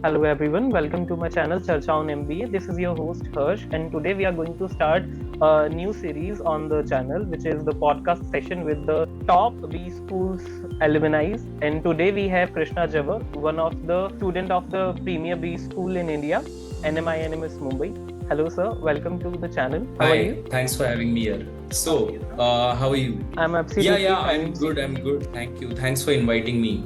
Hello everyone, welcome to my channel CharchaonMBA. This is your host Harsh, and today we are going to start a new series on the channel, which is the podcast session with the top B schools alumni. And today we have Krishna Zawar, one of the student of the premier B school in India, NMIMS Mumbai. Hello sir, welcome to the channel. How are Hi, you? thanks for having me here. So, how are you? I'm absolutely I'm fine. good. I'm good. Thank you. Thanks for inviting me.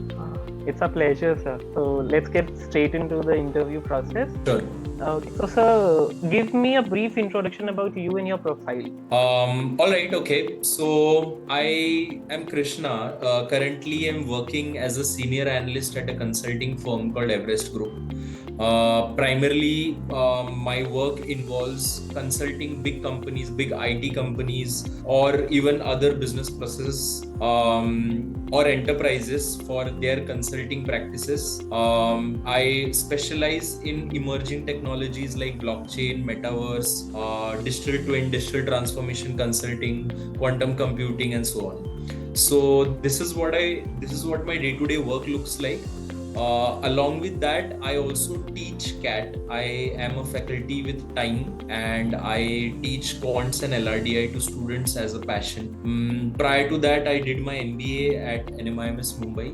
It's a pleasure, sir. So let's get straight into the interview process. Sure. Okay. So, sir, give me a brief introduction about you and your profile. All right. Okay. So I am Krishna. Currently, I'm working as a senior analyst at a consulting firm called Everest Group. Primarily, my work involves consulting big companies, big IT companies, or even other business processes or enterprises for their consulting practices. I specialize in emerging technologies like blockchain, metaverse, digital twin, digital transformation consulting, quantum computing, and so on. So this is what my day-to-day work looks like. Along with that, I also teach CAT. I am a faculty with time and I teach quants and LRDI to students as a passion. Prior to that, I did my MBA at NMIMS Mumbai.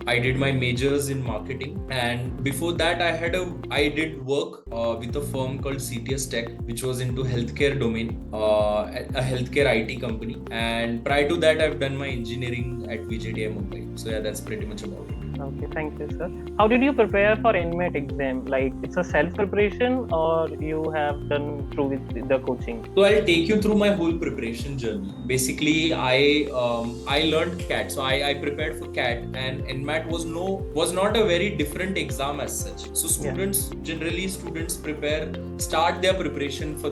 I did my majors in marketing, and before that, I did work with a firm called CTS Tech, which was into healthcare domain, a healthcare IT company. And prior to that, I've done my engineering at VJTI Mumbai. So yeah, that's pretty much about it. Okay, thank you, sir. How did you prepare for NMAT exam? Like, it's a self-preparation or you have done through with the coaching? So I'll take you through my whole preparation journey. Basically, I learned CAT. So I prepared for CAT, and NMAT was not a very different exam as such. So generally start their preparation for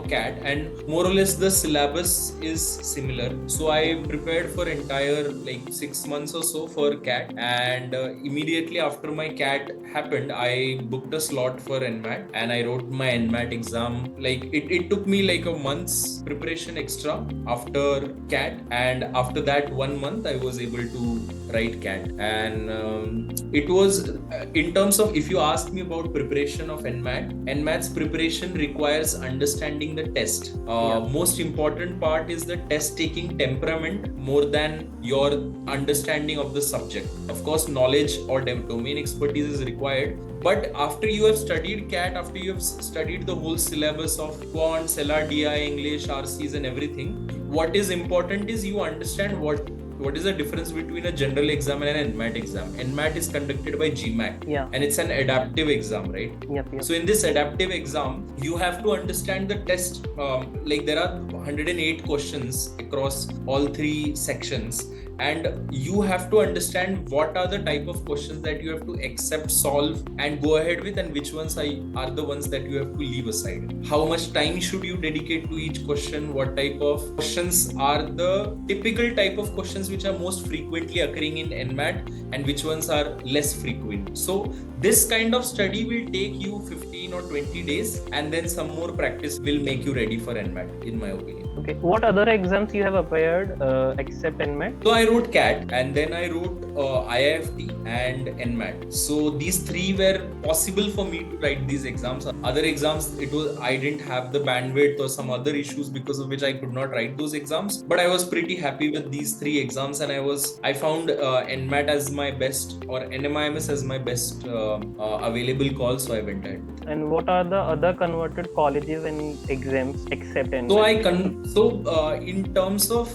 CAT, and more or less the syllabus is similar. So I prepared for entire 6 months or so for CAT, and immediately after my CAT happened, I booked a slot for NMAT and I wrote my NMAT exam. It took me a month's preparation extra after CAT, and after that 1 month I was able to write CAT. And it was in terms of, if you ask me about preparation of NMAT's preparation requires understanding the test. Most important part is the test taking temperament more than your understanding of the subject. Of course, knowledge or domain expertise is required, but after you have studied CAT, after you have studied the whole syllabus of quants, LRDI, English, RCs and everything, what is important is you understand what is the difference between a general exam and an NMAT exam. NMAT is conducted by GMAT, and it's an adaptive exam, right? Yep. So in this adaptive exam, you have to understand the test. There are 108 questions across all three sections, and you have to understand what are the type of questions that you have to accept, solve, and go ahead with, and which ones are the ones that you have to leave aside. How much time should you dedicate to each question? What type of questions are the typical type of questions which are most frequently occurring in NMAT, and which ones are less frequent? So this kind of study will take you 15 or 20 days, and then some more practice will make you ready for NMAT, in my opinion. Okay. What other exams you have appeared except NMAT? So I wrote CAT, and then I wrote IIFT and NMAT. So these three were possible for me to write these exams. Other exams, I didn't have the bandwidth or some other issues because of which I could not write those exams. But I was pretty happy with these three exams, and I found NMAT as my best, or NMIMS as my best available call. So I went ahead. And what are the other converted colleges and exams except NMAT? So in terms of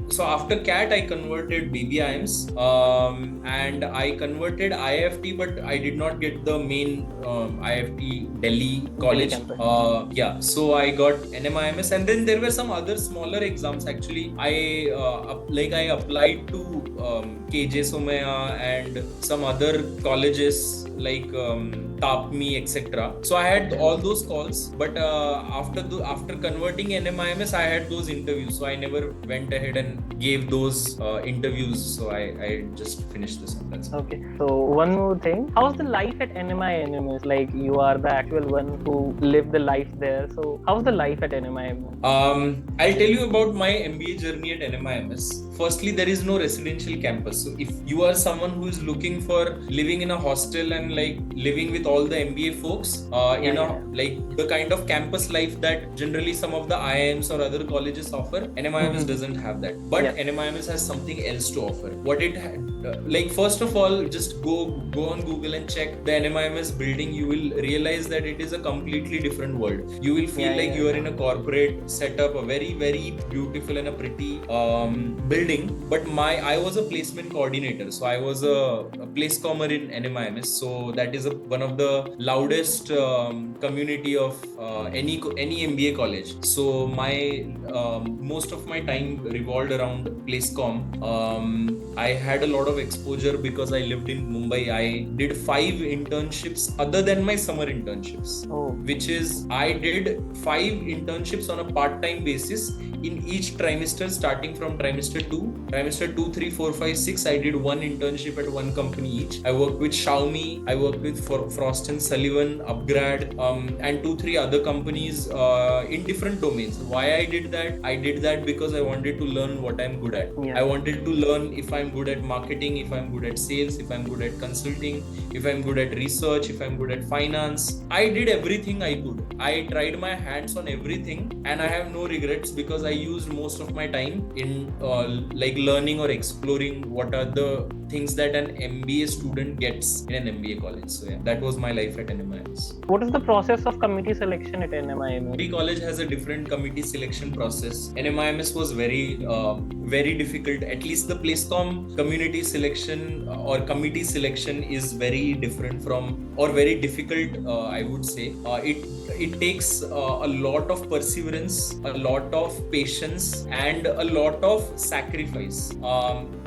so after CAT, I converted IIMs, and I converted IIFT, but I did not get the main IIFT Delhi college. So I got NMIMS, and then there were some other smaller exams. Actually, I applied to KJ Somaiya and some other colleges like TAPMI, etc. So I had all those calls, but after converting NMIMS, I had those interviews. So I never went ahead and gave those those interviews. So I just finished this one. That's okay. So one more thing, how's the life at NMIMS? Like, you are the actual one who lived the life there. So how's the life at NMIMS? I'll tell you about my MBA journey at NMIMS. Firstly, there is no residential campus. So if you are someone who is looking for living in a hostel and like living with all the MBA folks, like the kind of campus life that generally some of the IIMs or other colleges offer, NMIMS doesn't have that. But NMIMS has something else to offer. What it like, first of all, just go on Google and check the NMIMS building. You will realize that it is a completely different world. You will feel like you are in a corporate setup, a very, very beautiful and a pretty building. But I was a placement coordinator, so I was a place commer in NMIMS. So that is one of the loudest community of any MBA college. So my most of my time revolved around placecom. I had a lot of exposure because I lived in Mumbai. I did 5 internships other than my summer internships, which is I did 5 internships on a part-time basis in each trimester, starting from trimester 2, 3, 4, 5, 6. I did 1 internship at 1 company each. I worked with Xiaomi, I worked with Frost & Sullivan, Upgrad, and 2-3 other companies in different domains. Why I did that? I did that because I wanted to learn what I'm good at. I wanted to learn if I'm good at marketing, if I'm good at sales, if I'm good at consulting, if I'm good at research, if I'm good at finance. I did everything I could. I tried my hands on everything, and I have no regrets because I used most of my time in like learning or exploring what are the things that an MBA student gets in an MBA college. So yeah, that was my life at NMIMS. What is the process of committee selection at NMIMS? Every college has a different committee selection process. NMIMS was very difficult. At least the placecom community selection or committee selection is very different from, or very difficult, I would say. It takes a lot of perseverance, a lot of patience, and a lot of sacrifice.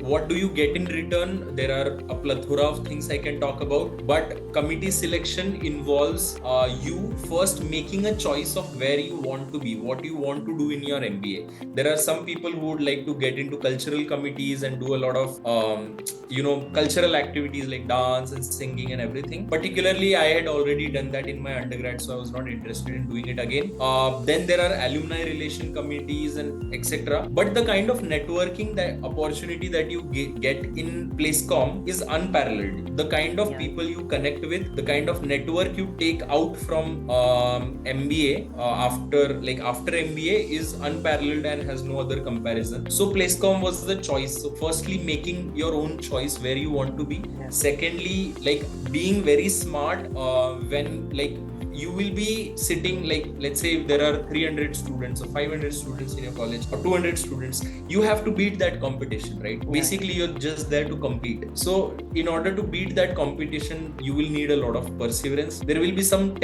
What do you get in return? There are a plethora of things I can talk about, but committee selection involves you first making a choice of where you want to be, what you want to do in your MBA. There are some people who would like to get into cultural committees and do a lot of cultural activities like dance and singing and everything. Particularly, I had already done that in my undergrad, so I was not interested in doing it again. Then there are alumni relation committees and etc. But the kind of networking, that opportunity that you get in placecom is unparalleled. The kind of people you connect with, the kind of network you take out from MBA after MBA is unparalleled and has no other comparison. So placecom was the choice. So firstly, making your own choice where you want to be. Secondly, like being very smart when like you will be sitting, like let's say if there are 300 students or 500 students in your college or 200 students, you have to beat that competition, right? Basically, you're just there to compete. So in order to beat that competition, you will need a lot of perseverance. There will be some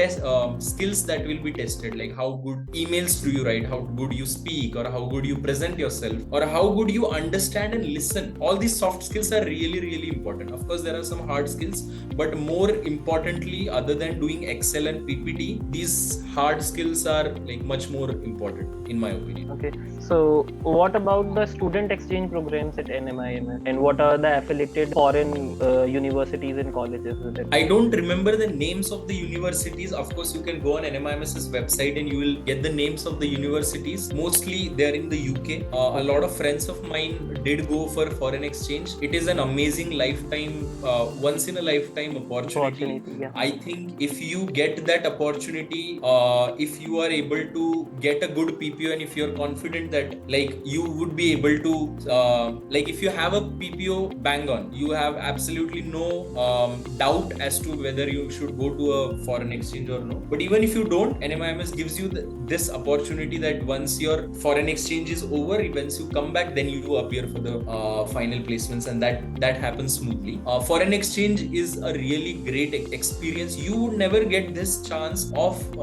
skills that will be tested, like how good emails do you write, how good you speak, or how good you present yourself, or how good you understand and listen. All these soft skills are really, really important. Of course, there are some hard skills, but more importantly, other than doing Excel and PPT, these hard skills are like much more important in my opinion. Okay, so what about the student exchange programs at NMIMS, and what are the affiliated foreign universities and colleges with it? I don't remember the names of the universities. Of course, you can go on NMIMS's website and you will get the names of the universities. Mostly they're in the UK. A lot of friends of mine did go for foreign exchange. It is an amazing lifetime, once in a lifetime opportunity. I think if you get that opportunity, if you are able to get a good PPO, and if you're confident that like you would be able to like if you have a PPO bang on, you have absolutely no doubt as to whether you should go to a foreign exchange or no. But even if you don't, NMIMS gives you this opportunity that once your foreign exchange is over, once you come back, then you appear for the final placements, and that happens smoothly. Foreign exchange is a really great experience. You would never get this chance of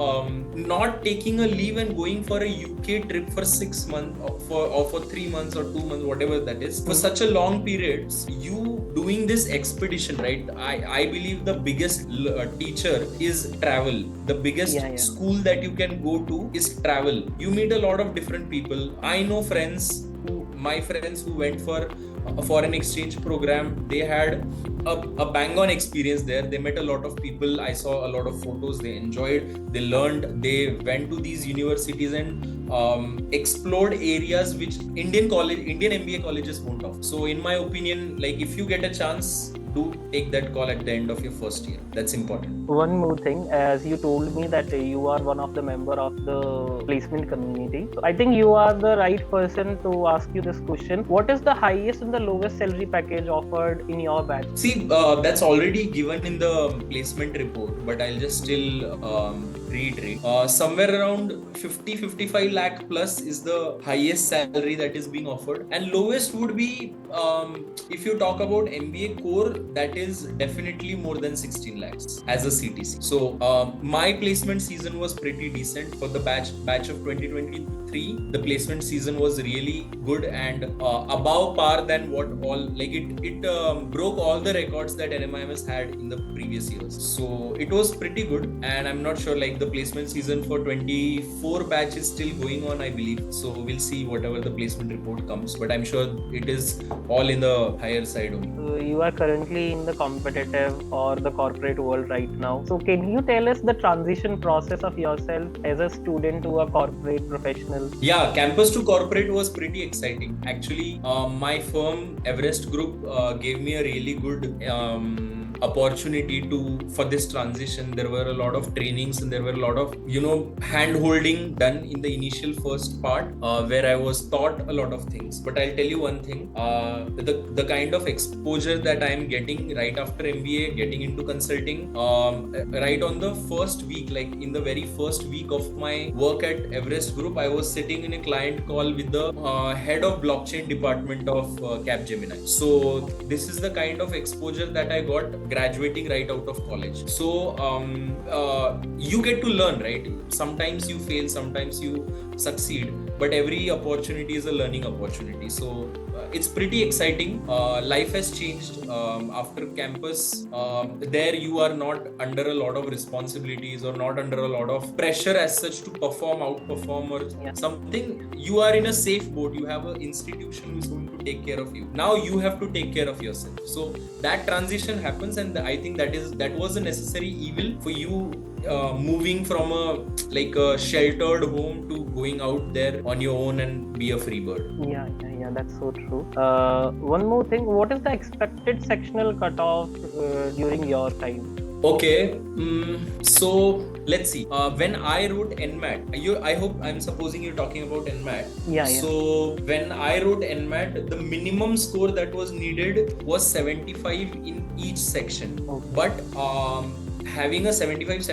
not taking a leave and going for a UK trip for 6 months or for 3 months or 2 months, whatever that is, for such a long period. You doing this expedition, right? I believe the biggest teacher is travel. The biggest school that you can go to is travel. You meet a lot of different people. I know my friends who went for a foreign exchange program. They had a bang-on experience there. They met a lot of people. I saw a lot of photos. They enjoyed, they learned, they went to these universities and explored areas which Indian MBA colleges won't offer. So in my opinion, like if you get a chance, do take that call at the end of your first year. That's important. One more thing, as you told me that you are one of the member of the placement community, so I think you are the right person to ask you this question. What is the highest and the lowest salary package offered in your batch? See, that's already given in the placement report, but I'll just still reiterate. Somewhere around 50-55 lakh plus is the highest salary that is being offered, and lowest would be if you talk about MBA core, that is definitely more than 16 lakhs as a CTC. So my placement season was pretty decent for the batch of 2023. The placement season was really good and above par than what all, like it broke all the records that NMIMS had in the previous years. So it was pretty good, and I'm not sure, like the placement season for 24 batch is still going on, I believe. So we'll see whatever the placement report comes, but I'm sure it is all in the higher side only. You are currently in the competitive or the corporate world right now. So can you tell us the transition process of yourself as a student to a corporate professional? Yeah, campus to corporate was pretty exciting. Actually, my firm Everest Group gave me a really good opportunity for this transition. There were a lot of trainings and there were a lot of hand holding done in the initial first part where I was taught a lot of things. But I'll tell you one thing, the kind of exposure that I'm getting right after MBA, getting into consulting, right on the first week, like in the very first week of my work at Everest Group, I was sitting in a client call with the head of blockchain department of Capgemini. So this is the kind of exposure that I got graduating right out of college. So you get to learn, right? Sometimes you fail, sometimes you succeed, but every opportunity is a learning opportunity. So it's pretty exciting. Life has changed after campus. There you are not under a lot of responsibilities or not under a lot of pressure as such to outperform or something. You are in a safe boat. You have an institution who is going to take care of you. Now you have to take care of yourself. So that transition happens, and I think that was a necessary evil for you moving from a sheltered home to going out there on your own and be a free bird. Yeah, that's so true. One more thing, what is the expected sectional cutoff during your time? Okay, so let's see. When I wrote NMAT, I'm supposing you're talking about NMAT. Yeah. So when I wrote NMAT, the minimum score that was needed was 75 in each section. Okay. But having a 75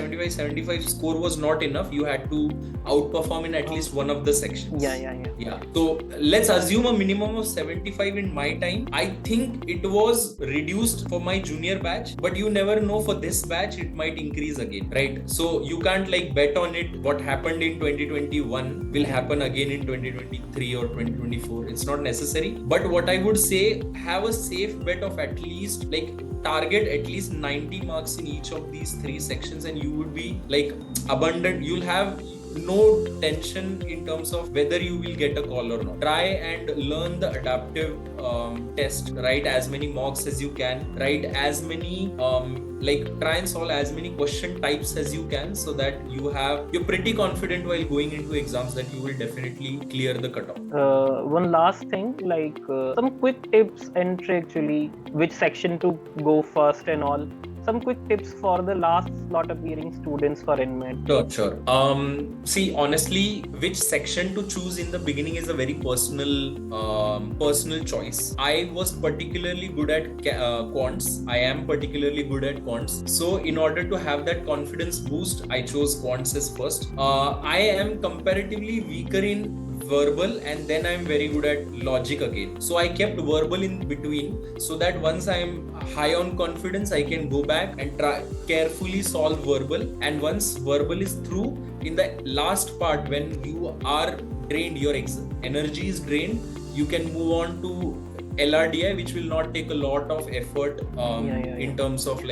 score was not enough. You had to outperform in at least one of the sections. Yeah. So let's assume a minimum of 75 in my time. I think it was reduced for my junior batch, but you never know, for this batch it might increase again, right? So you can't bet on it. What happened in 2021 will happen again in 2023 or 2024. It's not necessary. But what I would say, have a safe bet of at least target at least 90 marks in each of these three sections, and you would be abundant. You'll have no tension in terms of whether you will get a call or not. Try and learn the adaptive test. Write as many mocks as you can. Write as many try and solve as many question types as you can, so that you're pretty confident while going into exams that you will definitely clear the cutoff. One last thing, some quick tips and tricks, actually, which section to go first and all. Some quick tips for the last slot appearing students for NMAT. Sure. See, honestly, which section to choose in the beginning is a very personal choice. I was particularly good at quants. I am particularly good at quants. So in order to have that confidence boost, I chose quants as first. I am comparatively weaker in verbal, and then I'm very good at logic again. So I kept verbal in between, so that once I'm high on confidence, I can go back and try carefully solve verbal. And once verbal is through, in the last part, when you are drained, your energy is drained, you can move on to LRDI, which will not take a lot of effort in terms of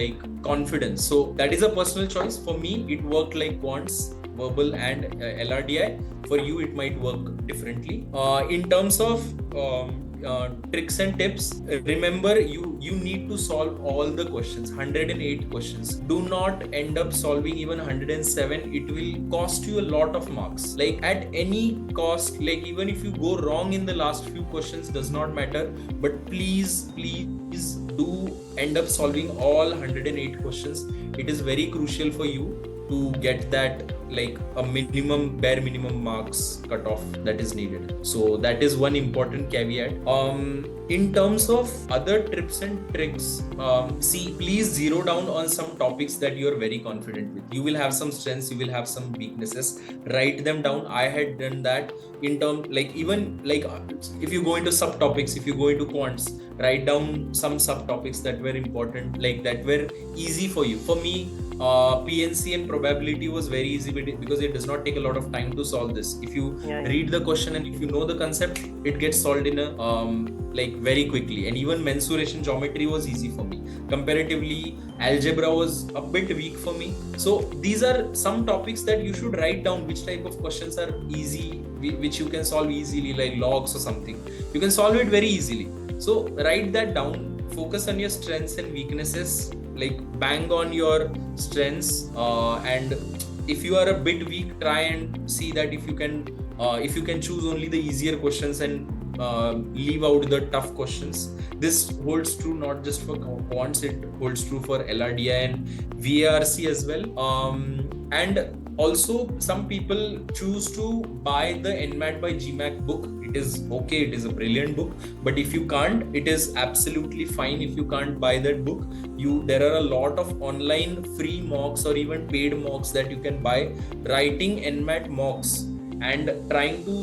confidence. So that is a personal choice. For me, it worked like quants, verbal and LRDI. For you, it might work differently. In terms of tricks and tips. Remember, you need to solve all the questions, 108 questions. Do not end up solving even 107. It will cost you a lot of marks. Like at any cost, like even if you go wrong in the last few questions, does not matter. But please do end up solving all 108 questions. It is very crucial for you to get that, like a bare minimum marks cutoff that is needed. So that is one important caveat. In terms of other tips and tricks, please zero down on some topics that you are very confident with. You will have some strengths, you will have some weaknesses. Write them down. I had done that in terms, like even like if you go into subtopics, if you go into quants, write down some subtopics that were important, like that were easy for you. For me, PNC and probability was very easy because it does not take a lot of time to solve this. If you read the question and if you know the concept, it gets solved in a like very quickly. And even mensuration geometry was easy for me. Comparatively, algebra was a bit weak for me. So these are some topics that you should write down, which type of questions are easy, which you can solve easily, like logs or something. You can solve it very easily. So write that down, focus on your strengths and weaknesses, like bang on your strengths, and if you are a bit weak, try and see that if you can choose only the easier questions and leave out the tough questions. This holds true not just for quants, it holds true for LRDI and VARC as well. And also, some people choose to buy the NMAT by GMAC book. It is okay, it is a brilliant book, but if you can't, it is absolutely fine if you can't buy that book. There are a lot of online free mocks or even paid mocks that you can buy. Writing NMAT mocks and trying to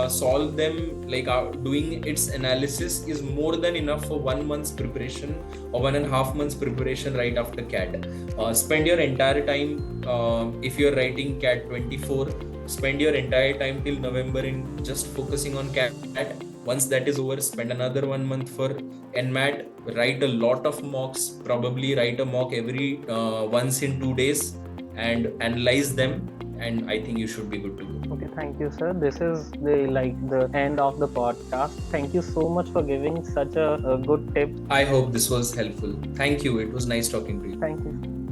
solve them, like doing its analysis, is more than enough for 1 month's preparation or 1.5 months preparation right after CAT. Spend your entire time, if you're writing CAT 24, spend your entire time till November in just focusing on CAT. Once that is over, spend another 1 month for NMAT. Write a lot of mocks, probably write a mock every once in 2 days and analyze them, and I think you should be good to go. Okay, thank you, sir. This is the end of the podcast. Thank you so much for giving such a good tip. I hope this was helpful. Thank you. It was nice talking to you. Thank you.